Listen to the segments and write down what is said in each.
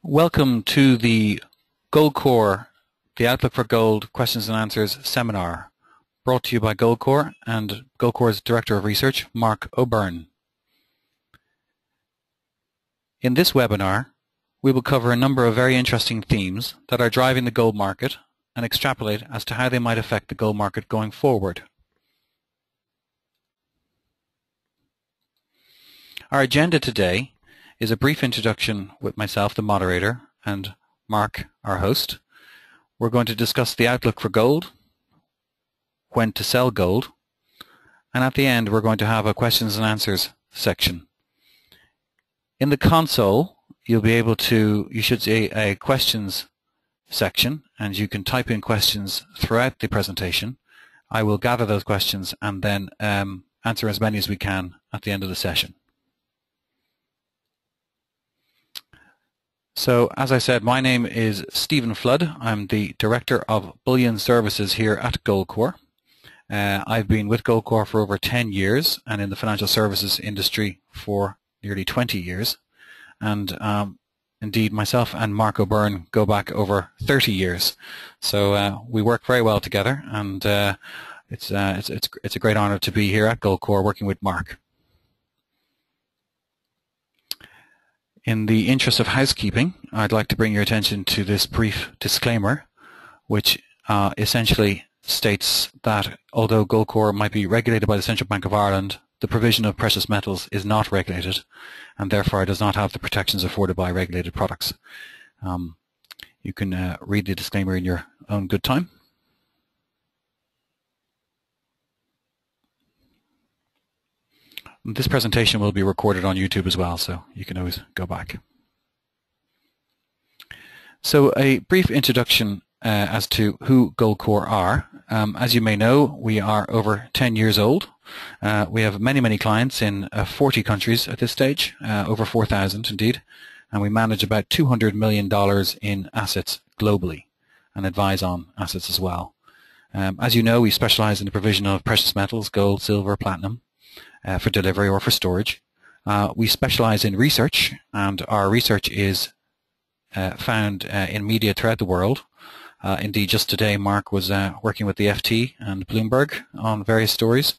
Welcome to the Goldcorp, the Outlook for Gold Questions and Answers seminar, brought to you by Goldcorp and Goldcorp's Director of Research, Marc OBrien. In this webinar, we will cover a number of very interesting themes that are driving the gold market and extrapolate as to how they might affect the gold market going forward. Our agenda today is a brief introduction with myself, the moderator, and Marc, our host. We're going to discuss the outlook for gold, when to sell gold, and at the end we're going to have a questions and answers section. In the console, you should see a questions section, and you can type in questions throughout the presentation. I will gather those questions and then answer as many as we can at the end of the session. So, as I said, my name is Stephen Flood. I'm the Director of Bullion Services here at Goldcorp. I've been with Goldcorp for over 10 years and in the financial services industry for nearly 20 years. And indeed, myself and Marc OBrien go back over 30 years. So we work very well together, and it's a great honor to be here at Goldcorp working with Marc. In the interest of housekeeping, I'd like to bring your attention to this brief disclaimer, which essentially states that although Goldcorp might be regulated by the Central Bank of Ireland, the provision of precious metals is not regulated, and therefore does not have the protections afforded by regulated products. You can read the disclaimer in your own good time. This presentation will be recorded on YouTube as well, so you can always go back. So a brief introduction as to who Goldcorp are. As you may know, we are over 10 years old. We have many clients in 40 countries at this stage, over 4,000 indeed, and we manage about $200 million in assets globally and advise on assets as well. As you know, we specialize in the provision of precious metals, gold, silver, platinum, for delivery or for storage. We specialize in research, and our research is found in media throughout the world. Indeed, just today Marc was working with the FT and Bloomberg on various stories.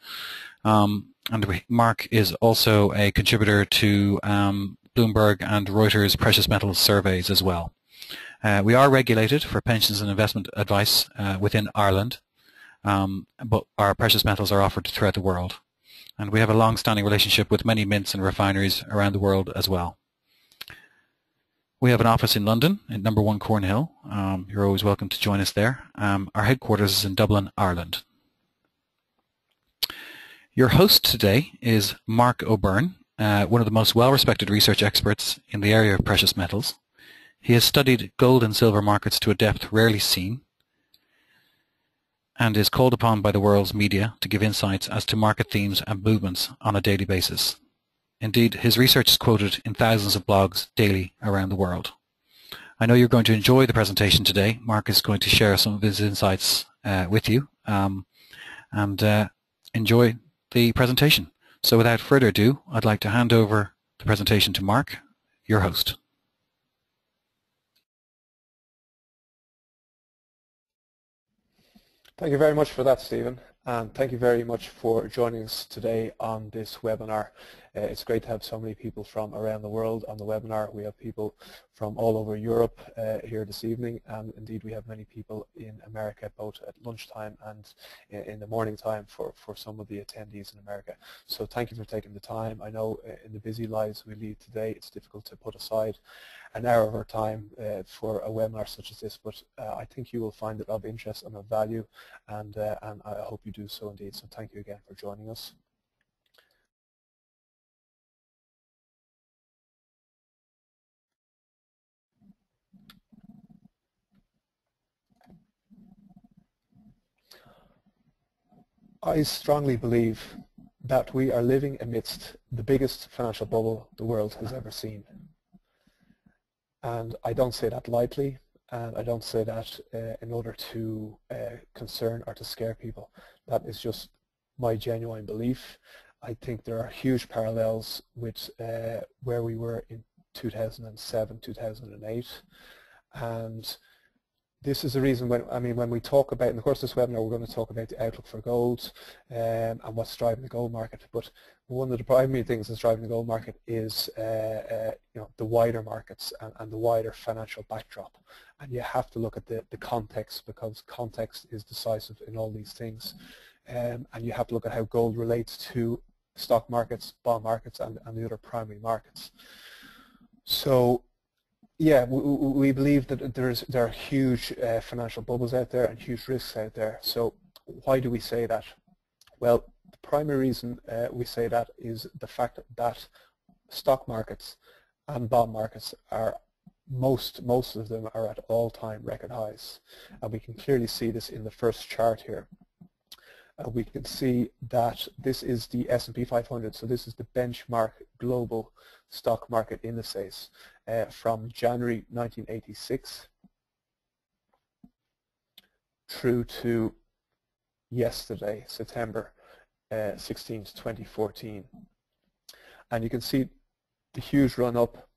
Marc is also a contributor to Bloomberg and Reuters precious metals surveys as well. We are regulated for pensions and investment advice within Ireland, but our precious metals are offered throughout the world. And we have a long-standing relationship with many mints and refineries around the world as well. We have an office in London at number 1 Cornhill. You're always welcome to join us there. Our headquarters is in Dublin, Ireland. Your host today is Marc OBrien, one of the most well-respected research experts in the area of precious metals. He has studied gold and silver markets to a depth rarely seen, and is called upon by the world's media to give insights as to market themes and movements on a daily basis. Indeed, his research is quoted in thousands of blogs daily around the world. I know you're going to enjoy the presentation today. Marc is going to share some of his insights with you, and enjoy the presentation. So without further ado, I'd like to hand over the presentation to Marc, your host. Thank you very much for that, Stephen, and thank you very much for joining us today on this webinar. It's great to have so many people from around the world on the webinar. We have people from all over Europe here this evening, and indeed we have many people in America, both at lunchtime and in the morning time for some of the attendees in America. So thank you for taking the time. I know in the busy lives we lead today, it's difficult to put aside an hour of our time for a webinar such as this, but I think you will find it of interest and of value, and I hope you do so indeed. So thank you again for joining us. I strongly believe that we are living amidst the biggest financial bubble the world has ever seen. And I don't say that lightly, and I don't say that in order to concern or to scare people. That is just my genuine belief. I think there are huge parallels with where we were in 2007, 2008, and this is the reason when we talk about, in the course of this webinar, we're going to talk about the outlook for gold and what's driving the gold market. But one of the primary things that's driving the gold market is the wider markets and the wider financial backdrop. And you have to look at the context, because context is decisive in all these things. And you have to look at how gold relates to stock markets, bond markets, and the other primary markets. So, yeah, we believe that there are huge financial bubbles out there and huge risks out there. So why do we say that? Well, the primary reason we say that is the fact that stock markets and bond markets are, most of them are at all-time record highs. And we can clearly see this in the first chart here. We can see that this is the S&P 500, so this is the benchmark global stock market indices from January 1986 through to yesterday, September 16th, 2014. And you can see the huge run-up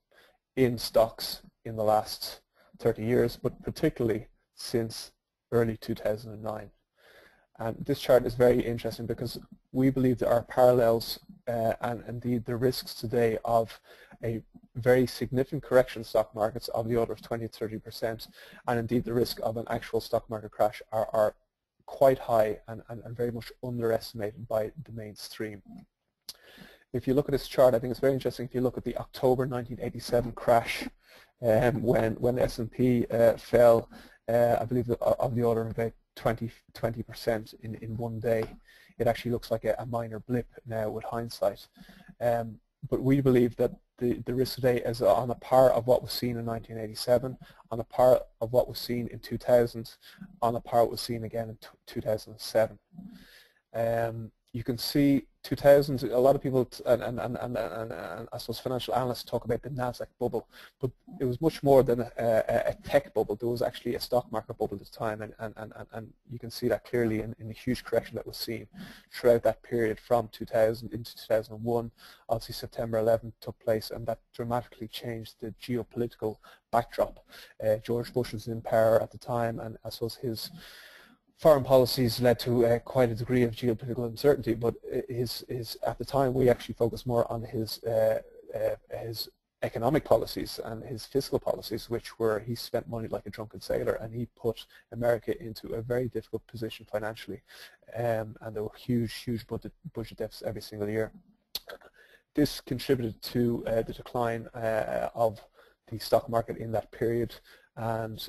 in stocks in the last 30 years, but particularly since early 2009. And this chart is very interesting because we believe there are parallels and indeed the risks today of a very significant correction in stock markets of the order of 20–30%, and indeed the risk of an actual stock market crash are quite high and very much underestimated by the mainstream. If you look at this chart, I think it's very interesting. If you look at the October 1987 crash, when the S&P fell, I believe of the order of about 20% in one day. It actually looks like a minor blip now with hindsight. But we believe that the risk today is on a par of what was seen in 1987, on a par of what was seen in 2000, on a par what was seen again in 2007. You can see 2000, a lot of people and I suppose financial analysts talk about the NASDAQ bubble, but it was much more than a tech bubble. There was actually a stock market bubble at the time, and you can see that clearly in the huge correction that was seen throughout that period from 2000 into 2001. Obviously September 11th took place, and that dramatically changed the geopolitical backdrop. George Bush was in power at the time, and I suppose his foreign policies led to quite a degree of geopolitical uncertainty, but at the time we actually focused more on his economic policies and his fiscal policies, which were he spent money like a drunken sailor, and he put America into a very difficult position financially, and there were huge budget deficits every single year. This contributed to the decline of the stock market in that period, and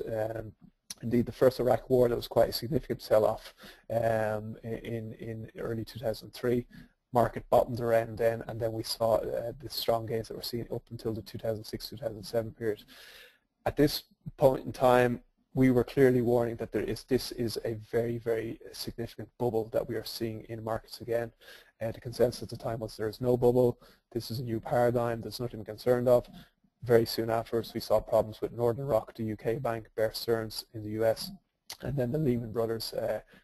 indeed, the first Iraq War, there was quite a significant sell-off in early 2003. Market bottomed around then, and then we saw the strong gains that we're seeing up until the 2006-2007 period. At this point in time, we were clearly warning that this is a very significant bubble that we are seeing in markets again. The consensus at the time was there is no bubble, this is a new paradigm, there's nothing to be concerned of. Very soon afterwards, we saw problems with Northern Rock, the UK bank, Bear Stearns in the US, and then the Lehman Brothers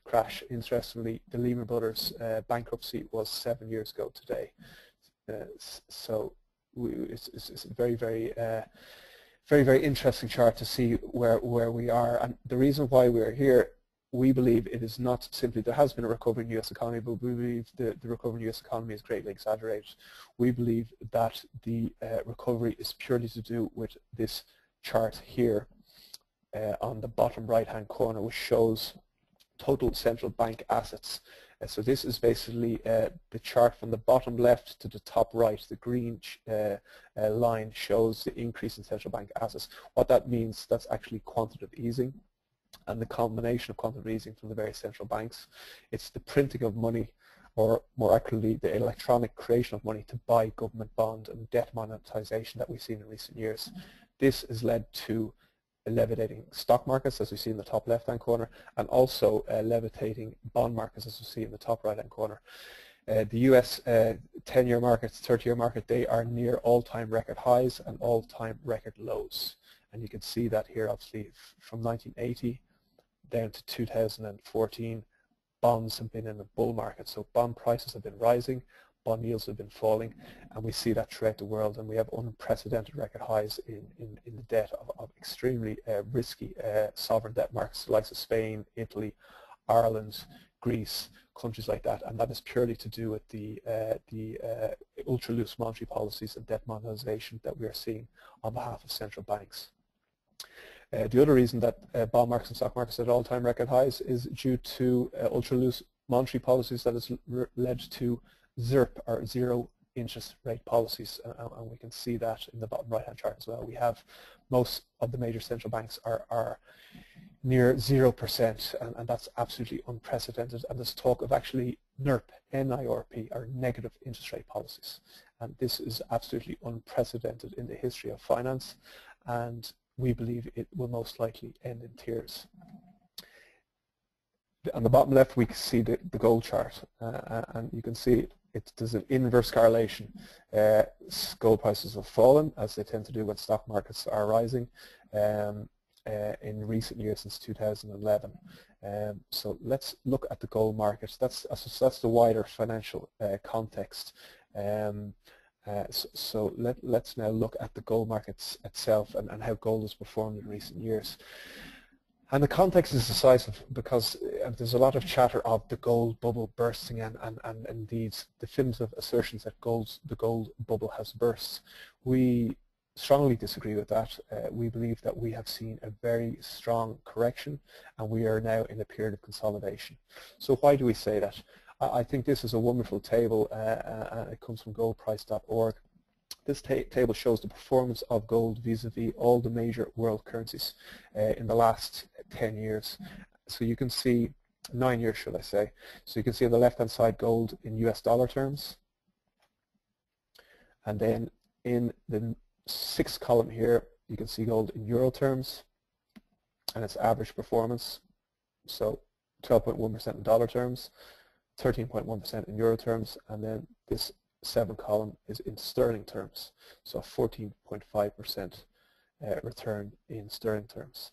crash. Interestingly, the Lehman Brothers bankruptcy was 7 years ago today. So it's a very interesting chart to see where we are. And the reason why we're here, we believe it is not simply there has been a recovery in the U.S. economy, but we believe the recovery in the U.S. economy is greatly exaggerated. We believe that the recovery is purely to do with this chart here on the bottom right-hand corner, which shows total central bank assets. So this is basically the chart from the bottom left to the top right. The green line shows the increase in central bank assets. What that means, that's actually quantitative easing, and the combination of quantitative easing from the various central banks. It's the printing of money, or more accurately, the electronic creation of money to buy government bond and debt monetization that we've seen in recent years. This has led to levitating stock markets, as we see in the top left-hand corner, and also levitating bond markets, as we see in the top right-hand corner. The US 10-year markets, 30-year market, they are near all-time record highs and all-time record lows. And you can see that here, obviously, from 1980 down to 2014, bonds have been in a bull market. So bond prices have been rising, bond yields have been falling, and we see that throughout the world, and we have unprecedented record highs in the debt of extremely risky sovereign debt markets, like Spain, Italy, Ireland, Greece, countries like that, and that is purely to do with the ultra-loose monetary policies and debt monetization that we are seeing on behalf of central banks. The other reason that bond markets and stock markets are at all-time record highs is due to ultra-loose monetary policies that has led to ZIRP, or zero interest rate policies, and we can see that in the bottom right-hand chart as well. We have most of the major central banks are near 0%, and that's absolutely unprecedented. And there's talk of actually NIRP, N-I-R-P, or negative interest rate policies. And this is absolutely unprecedented in the history of finance, and we believe it will most likely end in tears. On the bottom left, we can see the gold chart, and you can see there's an inverse correlation. Gold prices have fallen, as they tend to do when stock markets are rising, in recent years since 2011. So let's look at the gold market. That's the wider financial context. So let's now look at the gold markets itself and how gold has performed in recent years. And the context is decisive because there's a lot of chatter of the gold bubble bursting and indeed definitive assertions that the gold bubble has burst. We strongly disagree with that. We believe that we have seen a very strong correction, and we are now in a period of consolidation. So why do we say that? I think this is a wonderful table. It comes from goldprice.org. This table shows the performance of gold vis-a-vis all the major world currencies in the last 10 years. So you can see, 9 years should I say. So you can see on the left-hand side gold in US dollar terms. And then in the sixth column here, you can see gold in euro terms and its average performance. So 12.1% in dollar terms, 13.1% in euro terms, and then this seventh column is in sterling terms, so 14.5% return in sterling terms.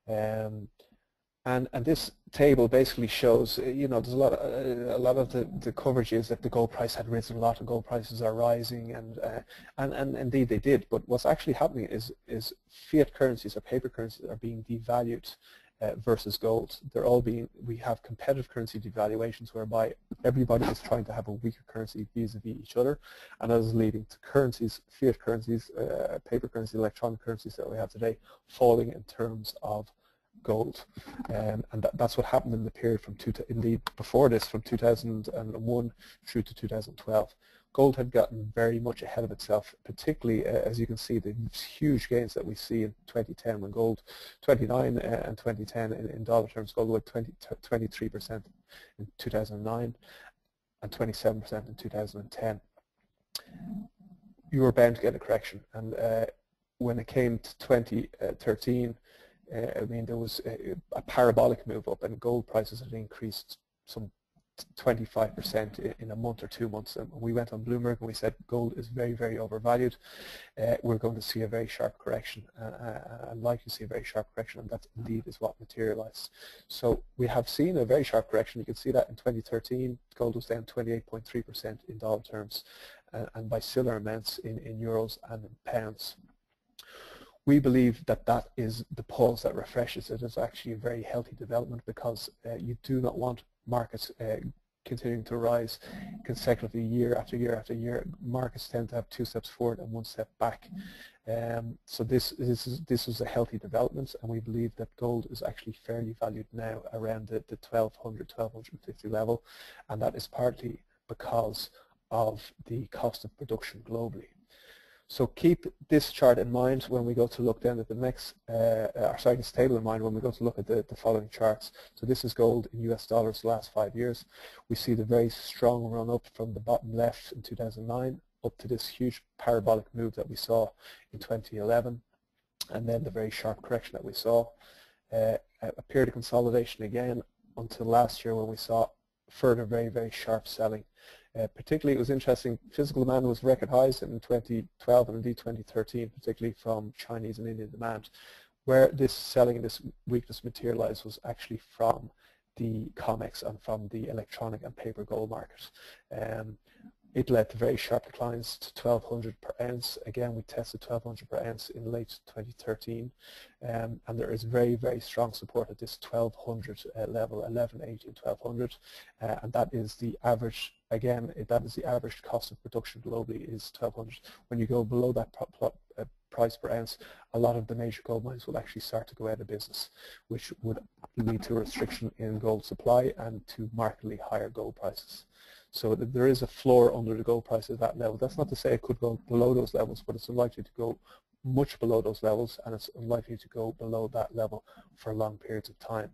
And this table basically shows, there's a lot of the coverage is that the gold price had risen a lot, and gold prices are rising, and indeed they did. But what's actually happening is fiat currencies or paper currencies are being devalued versus gold. We have competitive currency devaluations whereby everybody is trying to have a weaker currency vis-a-vis each other, and that is leading to currencies, fiat currencies, paper currency, electronic currencies that we have today falling in terms of gold. And that's what happened in the period indeed before this, from 2001 through to 2012. Gold had gotten very much ahead of itself, particularly as you can see the huge gains that we see in 2010 when gold, 29 and 2010 in dollar terms, gold went 23% in 2009 and 27% in 2010. You were bound to get a correction, and when it came to 2013, there was a parabolic move up, and gold prices had increased some 25% in a month or 2 months. And we went on Bloomberg and we said gold is very, very overvalued. We're going to see a very sharp correction, and likely to see a very sharp correction, and that indeed is what materialized. So we have seen a very sharp correction. You can see that in 2013, gold was down 28.3% in dollar terms, and by similar amounts in euros and in pounds. We believe that that is the pulse that refreshes. It is actually a very healthy development, because you do not want markets continuing to rise consecutively year after year after year. Markets tend to have 2 steps forward and 1 step back. So this was a healthy development, and we believe that gold is actually fairly valued now around the 1200, 1250 level, and that is partly because of the cost of production globally. So keep this chart in mind when we go to look down at the next, this table in mind when we go to look at the following charts. So this is gold in US dollars the last 5 years. We see the very strong run up from the bottom left in 2009 up to this huge parabolic move that we saw in 2011, and then the very sharp correction that we saw. A period of consolidation again until last year when we saw further very, very sharp selling. Particularly, it was interesting, physical demand was record highs in 2012 and indeed 2013, particularly from Chinese and Indian demand. Where this selling and this weakness materialized was actually from the COMEX and from the electronic and paper gold market. it led to very sharp declines to 1,200 per ounce. Again, we tested 1,200 per ounce in late 2013, and there is very, very strong support at this 1,200 level, 1180 and 1,200, and that is the average. Again, that is the average cost of production globally is 1,200. When you go below that price per ounce, a lot of the major gold mines will actually start to go out of business, which would lead to a restriction in gold supply and to markedly higher gold prices. So there is a floor under the gold price at that level. That's not to say it could go below those levels, but it's unlikely to go much below those levels, and it's unlikely to go below that level for long periods of time.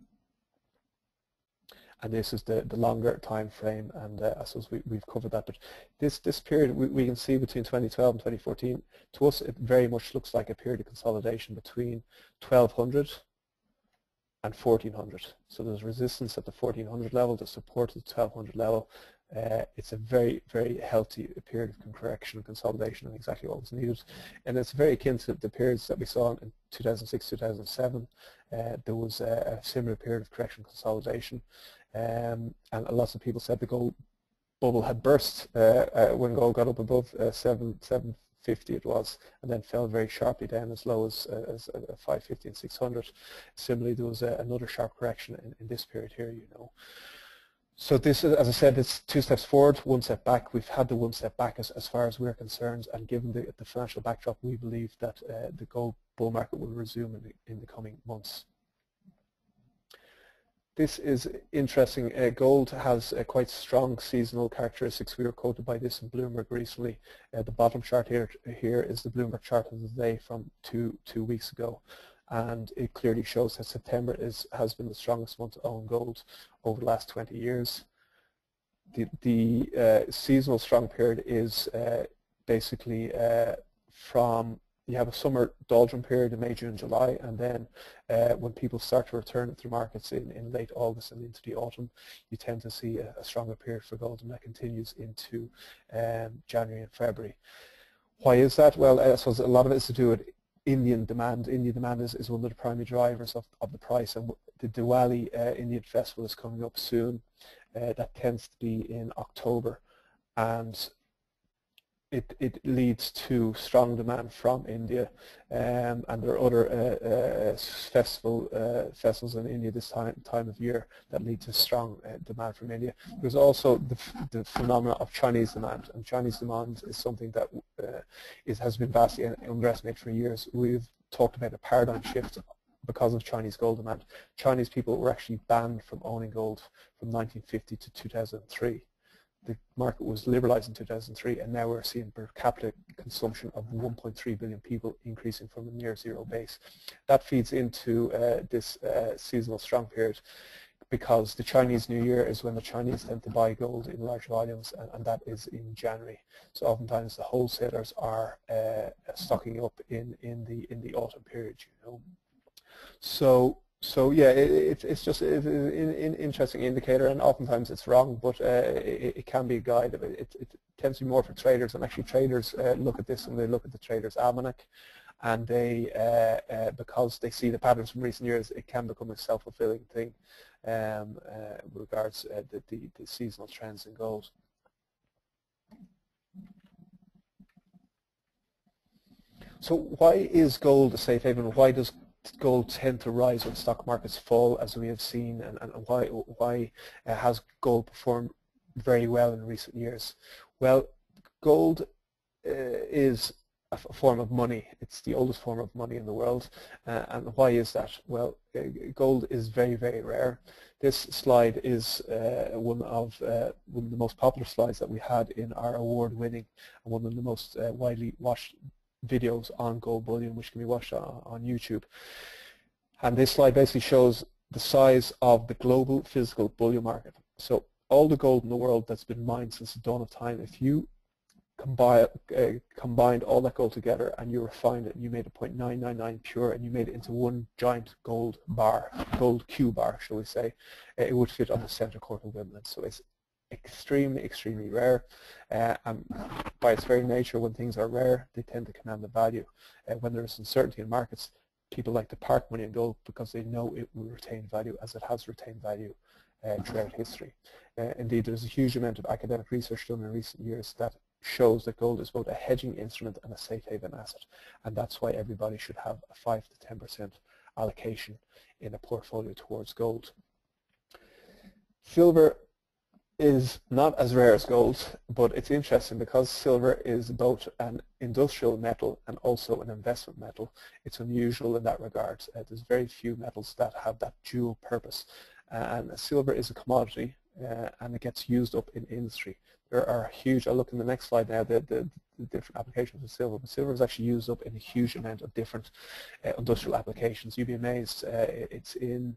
And this is the longer time frame, and I suppose we've covered that. But this period we can see between 2012 and 2014, to us it very much looks like a period of consolidation between 1,200 and 1,400. So there's resistance at the 1,400 level, there's support at the 1,200 level. It's a very, very healthy period of correction and consolidation, and exactly what was needed. And it's very akin to the periods that we saw in 2006, 2007. There was a similar period of correction and consolidation. And lots of people said the gold bubble had burst when gold got up above 750 it was, and then fell very sharply down as low as 550 and 600. Similarly, there was another sharp correction in this period here, you know. So this, as I said, it's 2 steps forward, 1 step back. We've had the 1 step back as far as we're concerned, and given the financial backdrop, we believe that the gold bull market will resume in the coming months. This is interesting. Gold has quite strong seasonal characteristics. We were quoted by this in Bloomberg recently. The bottom chart here is the Bloomberg chart of the day from two weeks ago, and it clearly shows that September has been the strongest month to own gold over the last 20 years. The seasonal strong period is basically from, you have a summer doldrum period in May, June, July, and then when people start to return to the markets in late August and into the autumn, you tend to see a stronger period for gold, and that continues into January and February. Why is that? Well, I suppose a lot of it is to do with Indian demand. Indian demand is one of the primary drivers of the price, and the Diwali Indian festival is coming up soon. That tends to be in October, and it leads to strong demand from India, and there are other festivals in India this time of year that lead to strong demand from India. There's also the phenomena of Chinese demand, and Chinese demand is something that has been vastly underestimated for years. We've talked about a paradigm shift because of Chinese gold demand. Chinese people were actually banned from owning gold from 1950 to 2003. The market was liberalized in 2003, and now we're seeing per capita consumption of 1.3 billion people, increasing from a near zero base. That feeds into this seasonal strong period, because the Chinese New Year is when the Chinese tend to buy gold in large volumes, and that is in January. So oftentimes the wholesalers are stocking up in the autumn period, you know. So yeah, it's just an interesting indicator, and oftentimes it's wrong, but it can be a guide. It tends to be more for traders, and actually traders look at this, and they look at the Trader's Almanac, and they because they see the patterns from recent years, it can become a self-fulfilling thing with regards the seasonal trends in gold. So why is gold a safe haven? Why does gold tend to rise when stock markets fall, as we have seen, and why has gold performed very well in recent years? Well, gold is a form of money. It's the oldest form of money in the world, and why is that? Well, gold is very, very rare. This slide is one of the most popular slides that we had in our award-winning and one of the most widely watched videos on gold bullion, which can be watched on YouTube. And this slide basically shows the size of the global physical bullion market. So all the gold in the world that's been mined since the dawn of time, if you combined all that gold together and you refined it and you made it 0.999 pure and you made it into one giant gold bar, gold Q bar, shall we say, it would fit on the center court of Wimbledon. So it's extremely, extremely rare, and by its very nature, when things are rare, they tend to command the value. When there is uncertainty in markets, people like to park money in gold because they know it will retain value, as it has retained value throughout history. Indeed, there's a huge amount of academic research done in recent years that shows that gold is both a hedging instrument and a safe haven asset, and that's why everybody should have a 5 to 10% allocation in a portfolio towards gold. Silver is not as rare as gold, but it's interesting because silver is both an industrial metal and also an investment metal. It's unusual in that regard. There's very few metals that have that dual purpose, and silver is a commodity and it gets used up in industry. There are huge, I'll look in the next slide now, the different applications of silver, but silver is actually used up in a huge amount of different industrial applications. You'd be amazed, it's in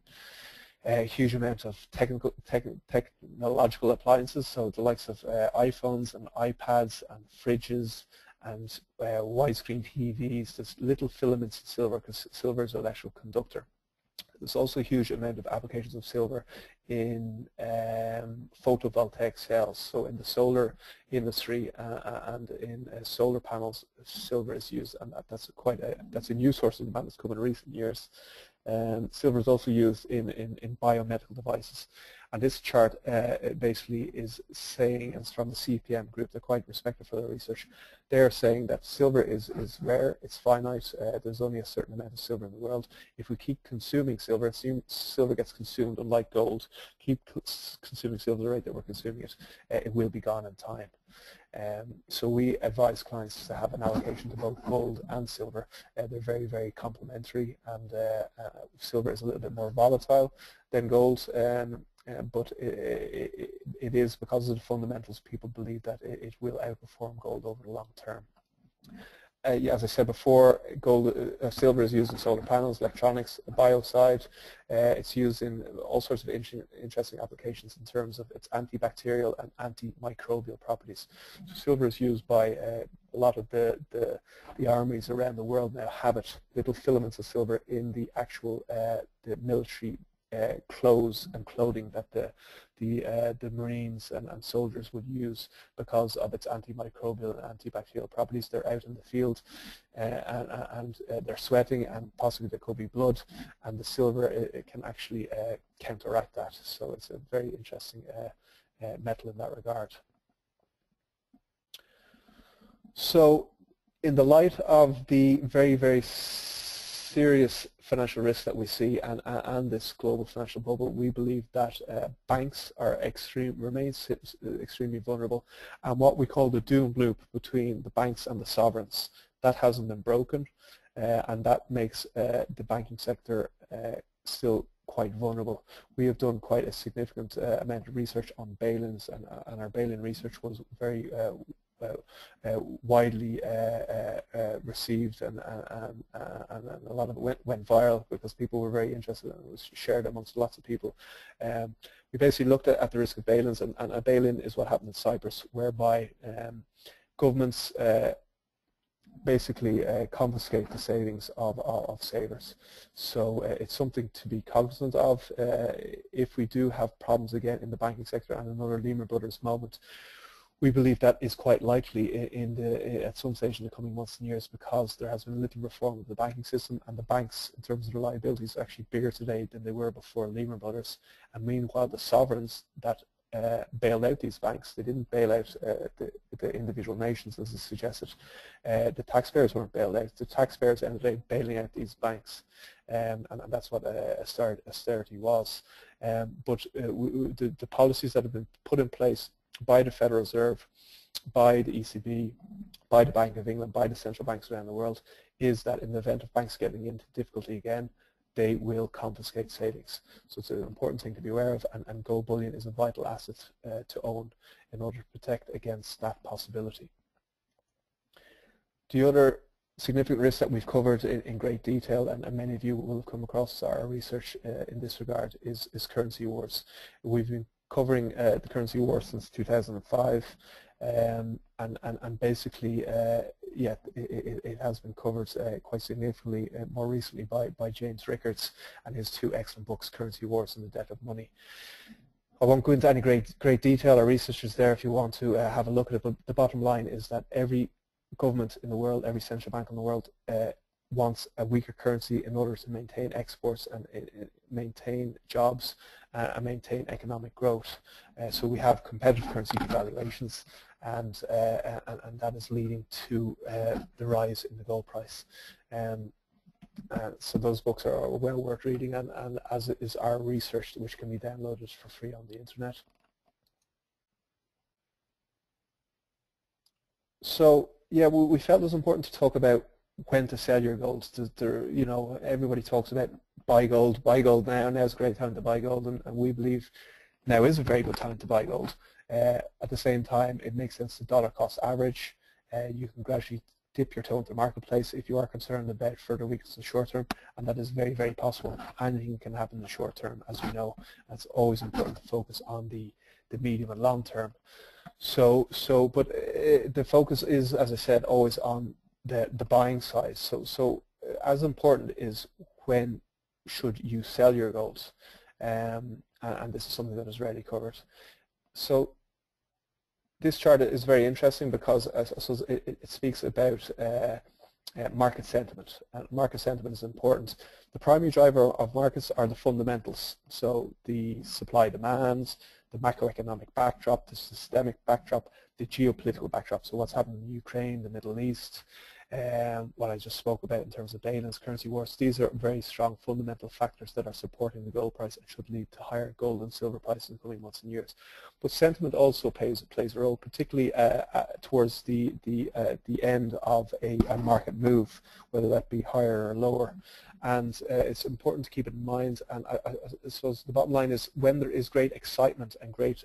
a huge amount of technological appliances, so the likes of iPhones and iPads and fridges and widescreen TVs. There's little filaments in silver because silver is an electrical conductor. There's also a huge amount of applications of silver in photovoltaic cells, so in the solar industry and in solar panels, silver is used, and that's a new source of demand that's come in recent years. Silver is also used in biomedical devices, and this chart basically is saying, and it's from the CPM group, they're quite respected for their research. They're saying that silver is rare, it's finite, there's only a certain amount of silver in the world. If we keep consuming silver, assume silver gets consumed unlike gold, keep consuming silver the rate that we're consuming it, it will be gone in time. So we advise clients to have an allocation to both gold and silver. They're very, very complementary, and silver is a little bit more volatile than gold, but it is, because of the fundamentals, people believe that it will outperform gold over the long term. Yeah, as I said before, silver is used in solar panels, electronics, biocide. It's used in all sorts of interesting applications in terms of its antibacterial and antimicrobial properties. So silver is used by a lot of the armies around the world now have it, little filaments of silver in the actual the military clothes and clothing that the Marines and soldiers would use because of its antimicrobial and antibacterial properties. They're out in the field and they're sweating, and possibly there could be blood, and the silver it can actually counteract that. So it's a very interesting metal in that regard. So in the light of the very, very serious financial risks that we see and this global financial bubble, we believe that banks are remain extremely vulnerable, and what we call the doom loop between the banks and the sovereigns, that hasn't been broken, and that makes the banking sector still quite vulnerable. We have done quite a significant amount of research on bail-ins, and our bail-in research was very widely received, and a lot of it went viral because people were very interested, and it was shared amongst lots of people. We basically looked at the risk of bail-ins, and a bail-in is what happened in Cyprus, whereby governments basically confiscate the savings of savers. So it's something to be cognizant of. If we do have problems again in the banking sector and another Lehman Brothers moment, we believe that is quite likely at some stage in the coming months and years, because there has been little reform of the banking system, and the banks, in terms of their liabilities, are actually bigger today than they were before Lehman Brothers. And meanwhile, the sovereigns that bailed out these banks, they didn't bail out the individual nations as is suggested. The taxpayers weren't bailed out. The taxpayers ended up bailing out these banks, and that's what austerity was. But the policies that have been put in place by the Federal Reserve, by the ECB, by the Bank of England, by the central banks around the world, is that in the event of banks getting into difficulty again, they will confiscate savings. So it's an important thing to be aware of, and gold bullion is a vital asset to own in order to protect against that possibility. The other significant risks that we've covered in great detail, and many of you will have come across our research in this regard, is currency wars. We've been covering the currency war since 2005, and basically, yeah, it has been covered quite significantly more recently by James Rickards and his two excellent books, Currency Wars and the Debt of Money. I won't go into any great detail. Our research is there if you want to have a look at it, but the bottom line is that every government in the world, every central bank in the world wants a weaker currency in order to maintain exports and maintain jobs and maintain economic growth. So we have competitive currency devaluations, and that is leading to the rise in the gold price. So those books are well worth reading, and as is our research, which can be downloaded for free on the internet. So yeah, we felt it was important to talk about when to sell your gold. You know, everybody talks about buy gold now. Now's a great time to buy gold, and we believe now is a very good time to buy gold. At the same time, it makes sense to dollar cost average. You can gradually dip your toe into the marketplace if you are concerned about further weakness in the short term, and that is very, very possible. Anything can happen in the short term, as we know. It's always important to focus on the medium and long term. But the focus is, as I said, always on the buying side. So as important is when should you sell your gold, and this is something that is rarely covered. So this chart is very interesting because it speaks about market sentiment. Market sentiment is important. The primary driver of markets are the fundamentals, so the supply demands, the macroeconomic backdrop, the systemic backdrop, the geopolitical backdrop, so what's happening in Ukraine, the Middle East, what I just spoke about in terms of balance, currency wars. These are very strong fundamental factors that are supporting the gold price and should lead to higher gold and silver prices in the coming months and years. But sentiment also plays a role, particularly towards the end of a market move, whether that be higher or lower. And it's important to keep it in mind. And I suppose the bottom line is when there is great excitement and great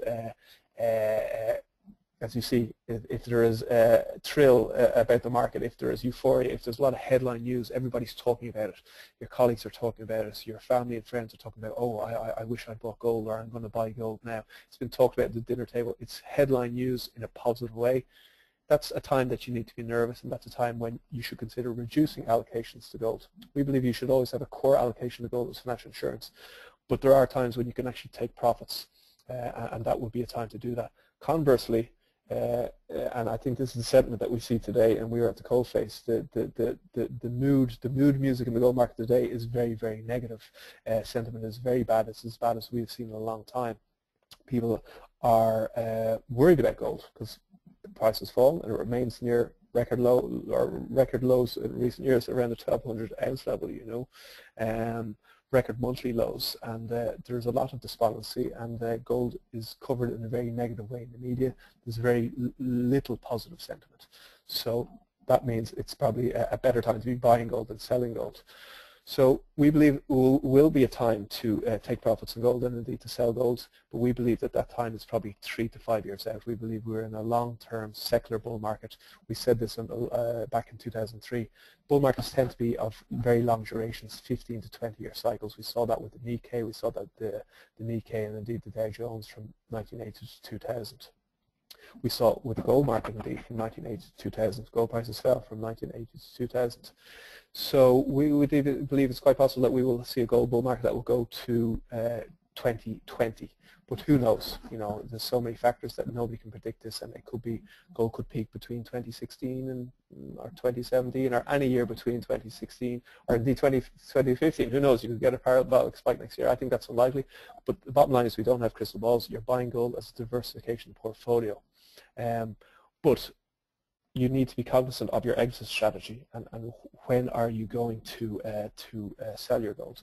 as you see, if there is a thrill about the market, if there is euphoria, if there's a lot of headline news, everybody's talking about it. Your colleagues are talking about it. Your family and friends are talking about, oh, I wish I bought gold, or I'm going to buy gold now. It's been talked about at the dinner table. It's headline news in a positive way. That's a time that you need to be nervous, and that's a time when you should consider reducing allocations to gold. We believe you should always have a core allocation to gold as financial insurance, but there are times when you can actually take profits, and that would be a time to do that. Conversely, and I think this is the sentiment that we see today, and we are at the coalface. The mood music in the gold market today is very, very negative. Sentiment is very bad. It's as bad as we've seen in a long time. People are worried about gold because the price has fallen and it remains near record lows in recent years, around the 1,200 ounce level. You know. Record monthly lows, and there's a lot of despondency, and gold is covered in a very negative way in the media. There's very little positive sentiment, so that means it's probably a better time to be buying gold than selling gold. So we believe it will be a time to take profits in gold and indeed to sell gold, but we believe that that time is probably 3 to 5 years out. We believe we're in a long-term secular bull market. We said this back in 2003. Bull markets tend to be of very long durations, 15 to 20-year cycles. We saw that with the Nikkei. We saw that the Nikkei and indeed the Dow Jones from 1980 to 2000. We saw it with the gold market indeed from 1980 to 2000. Gold prices fell from 1980 to 2000. So we believe it's quite possible that we will see a gold bull market that will go to 2020. But who knows? You know, there's so many factors that nobody can predict this, and it could be gold could peak between 2016 or 2017, or any year between 2016 or indeed 2015. Who knows? You could get a parabolic spike next year. I think that's unlikely. But the bottom line is we don't have crystal balls. You're buying gold as a diversification portfolio, but you need to be cognizant of your exit strategy and when are you going to sell your gold.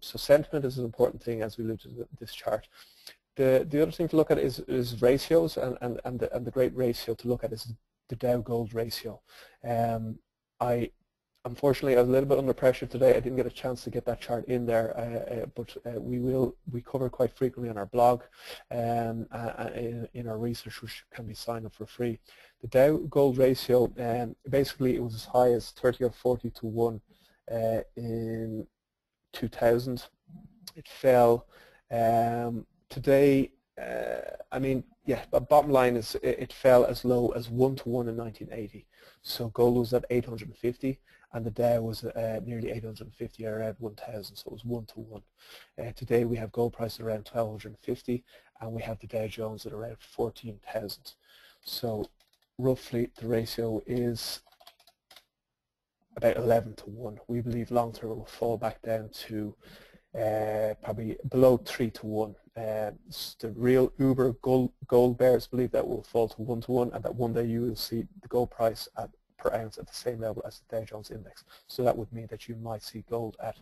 So sentiment is an important thing, as we looked at this chart. The other thing to look at is ratios, and the great ratio to look at is the Dow Gold ratio. Unfortunately, I was a little bit under pressure today. I didn't get a chance to get that chart in there, but we cover quite frequently on our blog and in our research, which can be signed up for free. The Dow Gold ratio, basically it was as high as 30 or 40 to 1 in 2000. It fell. Today, I mean, yeah, but bottom line is it fell as low as 1 to 1 in 1980. So gold was at 850. And the Dow was nearly 850, around 1,000, so it was 1 to 1. Today we have gold price around 1,250, and we have the Dow Jones at around 14,000. So roughly the ratio is about 11 to 1. We believe long term it will fall back down to probably below 3 to 1. The real uber gold bears believe that will fall to 1 to 1, and that one day you will see the gold price per ounce at the same level as the Dow Jones index. So that would mean that you might see gold at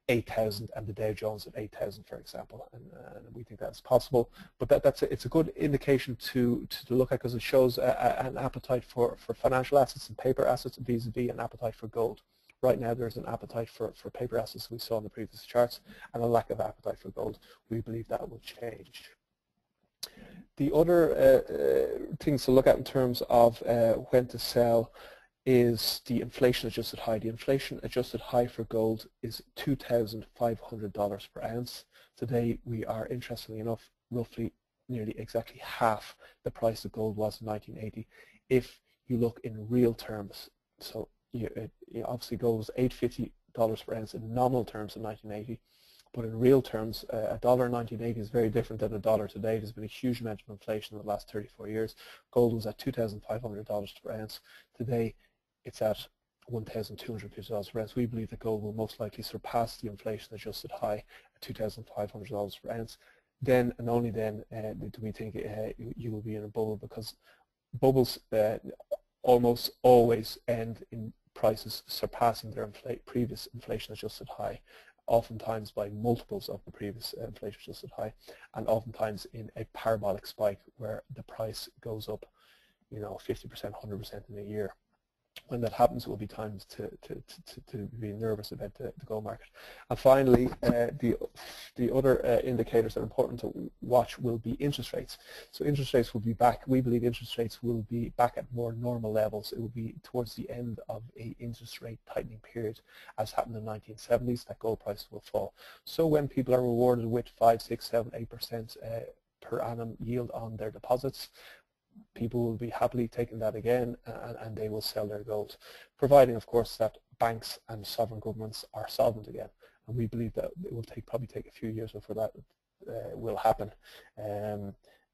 8,000 and the Dow Jones at 8,000, for example, and we think that's possible. But it's a good indication to look at, because it shows an appetite for financial assets and paper assets vis-a-vis an appetite for gold. Right now there's an appetite for paper assets we saw in the previous charts, and a lack of appetite for gold. We believe that will change. The other things to look at in terms of when to sell is the inflation-adjusted high. The inflation-adjusted high for gold is $2,500 per ounce. Today we are, interestingly enough, roughly nearly exactly half the price of gold was in 1980. If you look in real terms, so obviously gold was $850 per ounce in nominal terms in 1980, but in real terms, a dollar in 1980 is very different than a dollar today. There's been a huge amount of inflation in the last 34 years. Gold was at $2,500 per ounce. Today, it's at $1,250 per ounce. We believe that gold will most likely surpass the inflation-adjusted high at $2,500 per ounce. Then and only then do we think you will be in a bubble, because bubbles almost always end in prices surpassing their previous inflation-adjusted high, oftentimes by multiples of the previous inflation-adjusted high, and oftentimes in a parabolic spike where the price goes up, 50%, 100% in a year. When that happens, it will be times to be nervous about the gold market. And finally, the other indicators that are important to watch will be interest rates. So interest rates will be back. We believe interest rates will be back at more normal levels. It will be towards the end of a interest rate tightening period, as happened in the 1970s. That gold price will fall. So when people are rewarded with 5, 6, 7, 8% per annum yield on their deposits, people will be happily taking that again, and they will sell their gold, providing, of course, that banks and sovereign governments are solvent again. And we believe that it will probably take a few years before that will happen.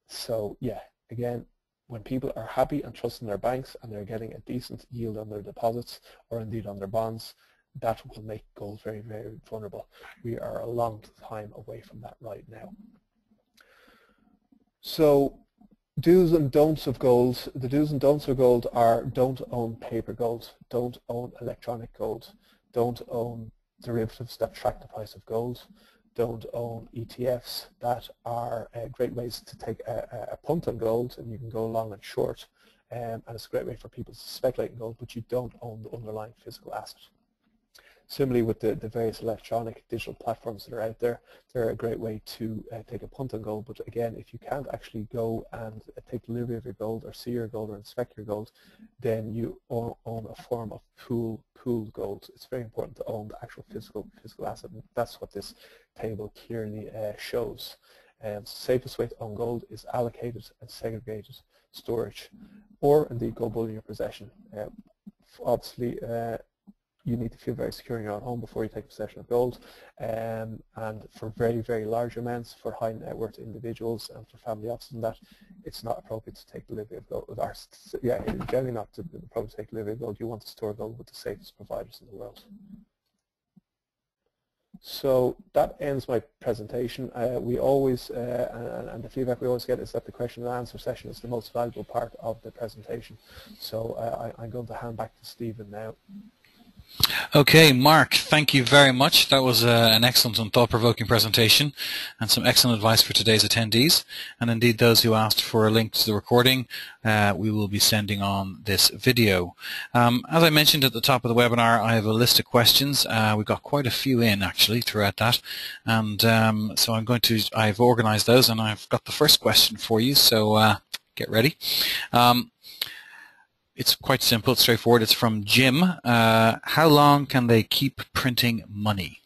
So yeah, again, when people are happy and trusting their banks and they're getting a decent yield on their deposits, or indeed on their bonds, that will make gold very, very vulnerable. We are a long time away from that right now. So do's and don'ts of gold. The do's and don'ts of gold are: don't own paper gold, don't own electronic gold, don't own derivatives that track the price of gold, don't own ETFs that are great ways to take a punt on gold, and you can go long and short, and it's a great way for people to speculate in gold, but you don't own the underlying physical asset. Similarly, with the various electronic digital platforms that are out there, they're a great way to take a punt on gold. But again, if you can't actually go and take delivery of your gold, or see your gold, or inspect your gold, then you own a form of pooled gold. It's very important to own the actual physical asset, and that's what this table clearly shows. The safest way to own gold is allocated and segregated storage, or indeed gold bullion in your possession. Obviously, you need to feel very secure in your own home before you take possession of gold, and for very, very large amounts, for high net worth individuals and for family offices, and that, it's not appropriate to take delivery of gold. Generally not appropriate to take delivery of gold. You want to store gold with the safest providers in the world. So that ends my presentation. We always, and the feedback we always get is that the question and answer session is the most valuable part of the presentation. So I'm going to hand back to Stephen now. Okay, Mark, thank you very much. That was an excellent and thought-provoking presentation, and some excellent advice for today's attendees. And indeed, those who asked for a link to the recording, we will be sending on this video. As I mentioned at the top of the webinar, I have a list of questions. We've got quite a few in, actually, throughout that. And so I've organized those, and I've got the first question for you, so get ready. It's quite simple, it's straightforward. It's from Jim. How long can they keep printing money?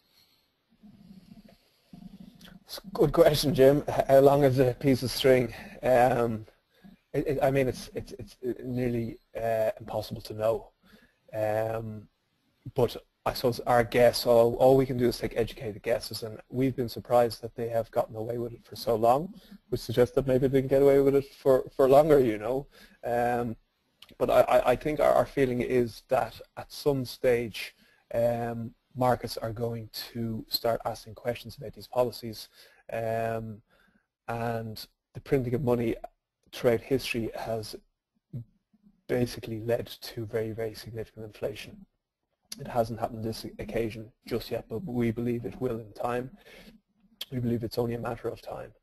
Good question, Jim. How long is a piece of string? I mean, it's nearly impossible to know. But I suppose our guess, all we can do is take educated guesses, and we've been surprised that they have gotten away with it for so long, which suggests that maybe they can get away with it for longer, you know. But I think our feeling is that at some stage markets are going to start asking questions about these policies, and the printing of money throughout history has basically led to very, very significant inflation. It hasn't happened this occasion just yet, but we believe it will in time. We believe it's only a matter of time.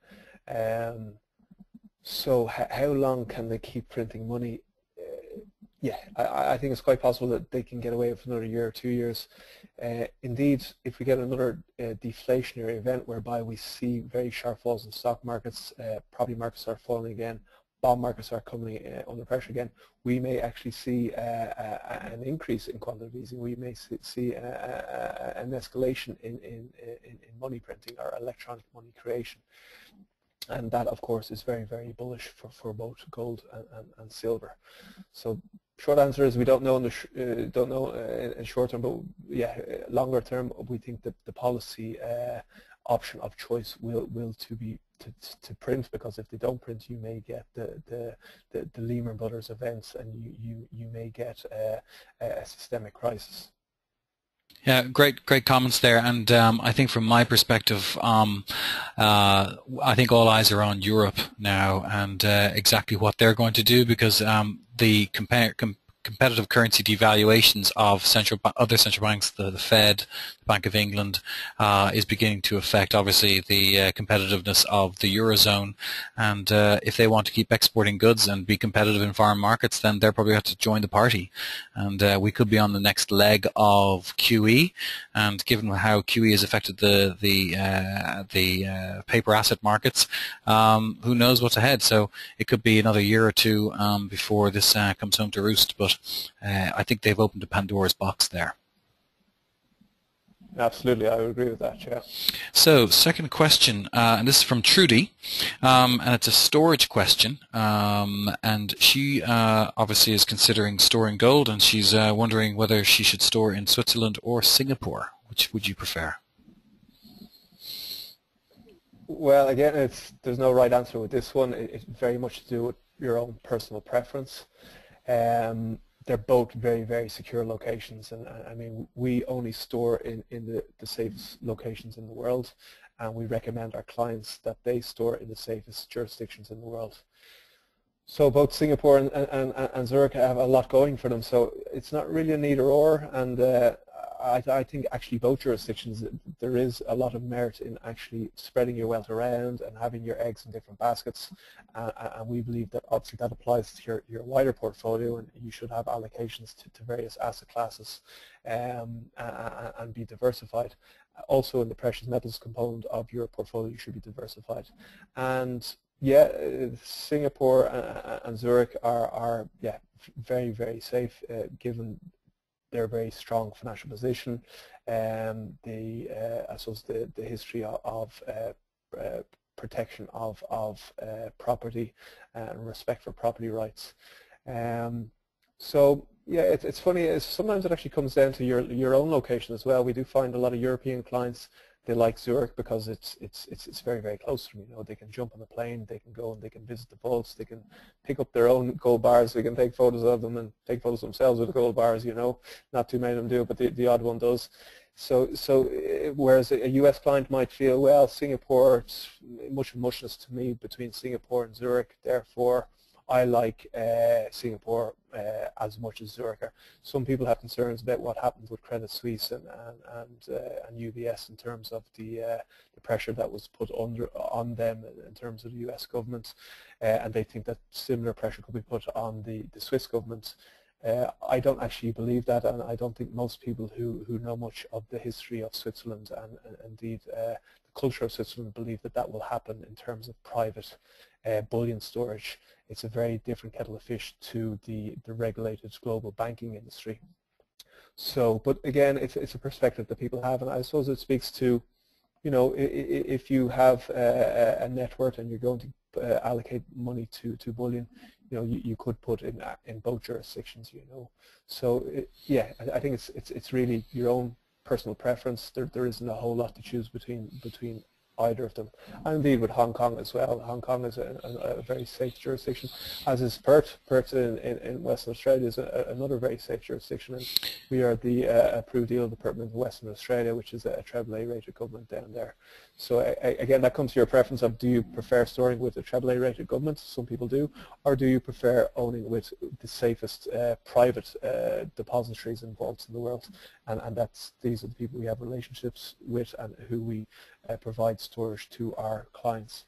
So how long can they keep printing money? Yeah, I think it's quite possible that they can get away with another year or 2 years. Indeed, if we get another deflationary event whereby we see very sharp falls in stock markets, property markets are falling again, bond markets are coming under pressure again, we may actually see an increase in quantitative easing. We may see an escalation in money printing or electronic money creation. And that, of course, is very, very bullish for both gold and silver. So, short answer is we don't know in in short term, but yeah, longer term, we think that the policy option of choice will be to print, because if they don't print, you may get the Lehman Brothers events, and you may get a systemic crisis. Yeah, great comments there, and I think from my perspective, I think all eyes are on Europe now and exactly what they're going to do, because the competitive currency devaluations of other central banks, the Fed, the Bank of England, is beginning to affect obviously the competitiveness of the Eurozone. And if they want to keep exporting goods and be competitive in foreign markets, then they'll probably have to join the party. And we could be on the next leg of QE. And given how QE has affected the paper asset markets, who knows what's ahead? So it could be another year or two before this comes home to roost. But I think they've opened a Pandora's box there. Absolutely, I would agree with that, yeah. So, second question, and this is from Trudy, and it's a storage question, and she obviously is considering storing gold, and she's wondering whether she should store in Switzerland or Singapore. Which would you prefer? Well, again, there's no right answer with this one. It's very much to do with your own personal preference. They're both very, very secure locations, and I mean, we only store in the safest locations in the world, and we recommend our clients that they store in the safest jurisdictions in the world. So both Singapore and Zurich have a lot going for them, so it's not really an either or, and I think actually both jurisdictions, there is a lot of merit in actually spreading your wealth around and having your eggs in different baskets, and we believe that obviously that applies to your wider portfolio, and you should have allocations to various asset classes and be diversified. Also in the precious metals component of your portfolio, you should be diversified. And yeah, Singapore and Zurich are yeah, very, very safe given their very strong financial position, I suppose the history of protection of property and respect for property rights. So yeah, it's funny. Sometimes it actually comes down to your own location as well. We do find a lot of European clients, they like Zurich because it's very, very close to them. You know, they can jump on a plane, they can go and they can visit the vaults, they can pick up their own gold bars, they can take photos of them and take photos themselves with the gold bars. You know, not too many of them do, but the odd one does. So whereas a US client might feel, well, Singapore, it's much of muchness to me between Singapore and Zurich, therefore I like Singapore as much as Zurich. Some people have concerns about what happens with Credit Suisse and UBS in terms of the pressure that was put on them in terms of the US government, and they think that similar pressure could be put on the Swiss government. I don't actually believe that, and I don't think most people who know much of the history of Switzerland and indeed the culture of Switzerland believe that will happen in terms of private bullion storage. It's a very different kettle of fish to the regulated global banking industry. So, but again, it's a perspective that people have, and I suppose it speaks to, you know, if you have a net worth and you're going to allocate money to bullion, you know, you could put in both jurisdictions, you know. So yeah, I think it's really your own personal preference. There isn't a whole lot to choose between either of them. And indeed with Hong Kong as well. Hong Kong is a very safe jurisdiction, as is Perth. Perth in Western Australia is another very safe jurisdiction, and we are the approved deal department in Western Australia, which is a AAA rated government down there. So again, that comes to your preference of, do you prefer storing with a AAA rated government? Some people do. Or do you prefer owning with the safest private depositories and vaults in the world? And these are the people we have relationships with and who we provide storage to our clients.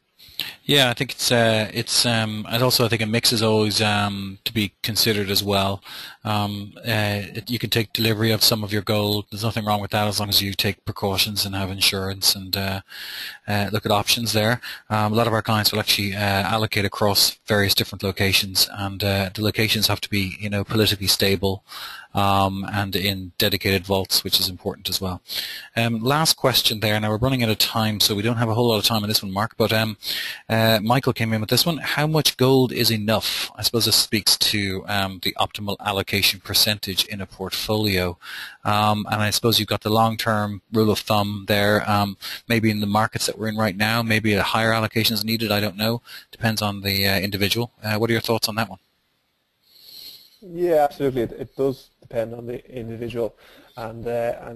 Yeah, I think and also I think a mix is always to be considered as well. You can take delivery of some of your gold. There's nothing wrong with that as long as you take precautions and have insurance and look at options there. A lot of our clients will actually allocate across various different locations, and the locations have to be, politically stable and in dedicated vaults, which is important as well. Last question there. Now we're running out of time, so we don't have a whole lot of time on this one, Mark, but Michael came in with this one. How much gold is enough? I suppose this speaks to the optimal allocation percentage in a portfolio. And I suppose you've got the long-term rule of thumb there. Maybe in the markets that we're in right now, maybe a higher allocation is needed. I don't know. Depends on the individual. What are your thoughts on that one? Yeah, absolutely. It does depend on the individual and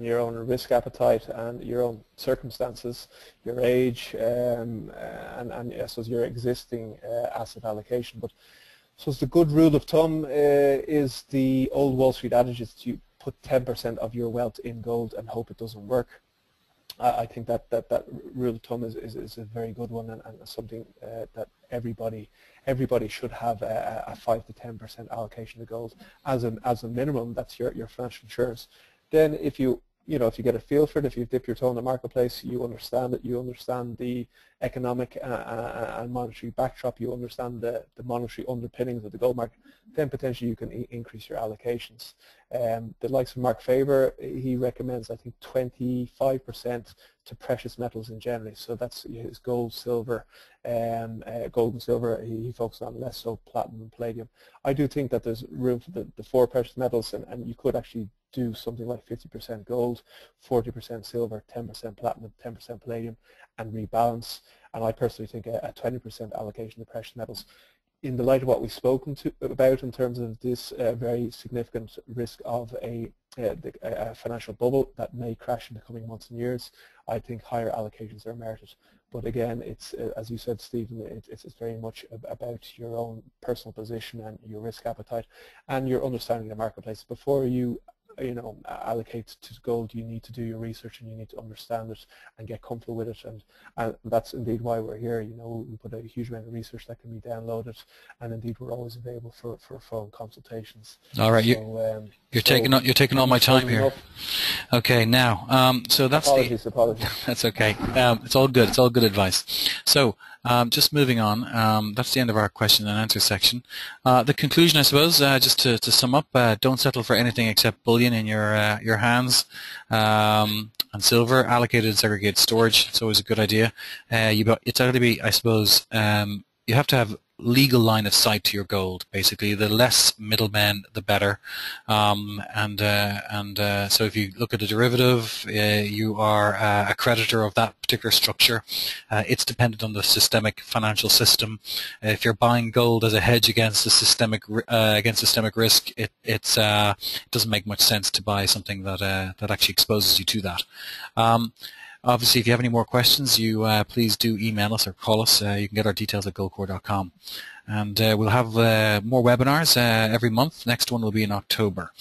your own risk appetite and your own circumstances, your age, and I suppose your existing asset allocation. But so the good rule of thumb is the old Wall Street adage is to put 10% of your wealth in gold and hope it doesn't work. I think that rule of thumb is a very good one, and something that everybody should have a 5 to 10% allocation to gold as a minimum. That's your financial insurance. Then if you get a feel for it, if you dip your toe in the marketplace, you understand it, you understand the economic and monetary backdrop, you understand the monetary underpinnings of the gold market, then potentially you can increase your allocations. The likes of Marc Faber, he recommends, I think, 25% to precious metals in general. So that's his gold, silver, gold and silver. He focuses on less so platinum and palladium. I do think that there's room for the four precious metals, and you could actually do something like 50% gold, 40% silver, 10% platinum, 10% palladium, and rebalance. And I personally think a 20% allocation to precious metals, in the light of what we've spoken about in terms of this very significant risk of a financial bubble that may crash in the coming months and years, I think higher allocations are merited. But again, it's as you said, Stephen, it's very much about your own personal position and your risk appetite and your understanding of the marketplace. Before you allocate to gold, you need to do your research and you need to understand it and get comfortable with it, and that's indeed why we're here. We put a huge amount of research that can be downloaded, and indeed we're always available for phone consultations. All right, so, you're taking all my time here. Enough. Okay, now so that's apologies. That's okay. It's all good. It's all good advice. So just moving on, that's the end of our question and answer section. The conclusion, I suppose, just to sum up, don't settle for anything except bullion in your hands, and silver. Allocated and segregated storage, it's always a good idea. It's got to be, I suppose, you have to have legal line of sight to your gold. Basically, the less middlemen, the better. So if you look at a derivative, you are a creditor of that particular structure. It's dependent on the systemic financial system. If you're buying gold as a hedge against the systemic risk, it doesn't make much sense to buy something that actually exposes you to that. Obviously, if you have any more questions, you please do email us or call us. You can get our details at goldcorp.com. And we'll have more webinars every month. Next one will be in October.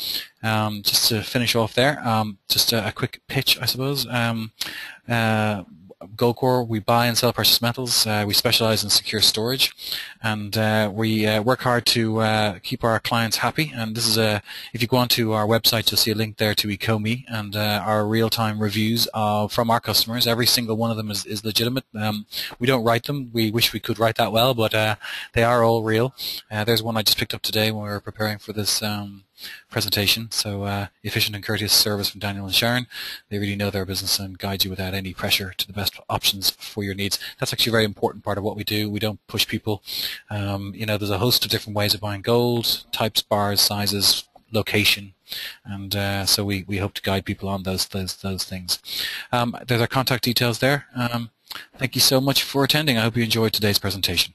Just to finish off there, just a quick pitch, I suppose. Goldcorp, we buy and sell precious metals. We specialize in secure storage, and we work hard to keep our clients happy. And this is if you go onto our website, you'll see a link there to Ecomi and our real-time reviews from our customers. Every single one of them is legitimate. We don't write them. We wish we could write that well, but they are all real. There's one I just picked up today when we were preparing for this presentation. So efficient and courteous service from Daniel and Sharon. They really know their business and guide you without any pressure to the best options for your needs. That's actually a very important part of what we do. We don't push people. There's a host of different ways of buying gold, types, bars, sizes, location, and so we hope to guide people on those things. There's our contact details there. Thank you so much for attending. I hope you enjoyed today's presentation.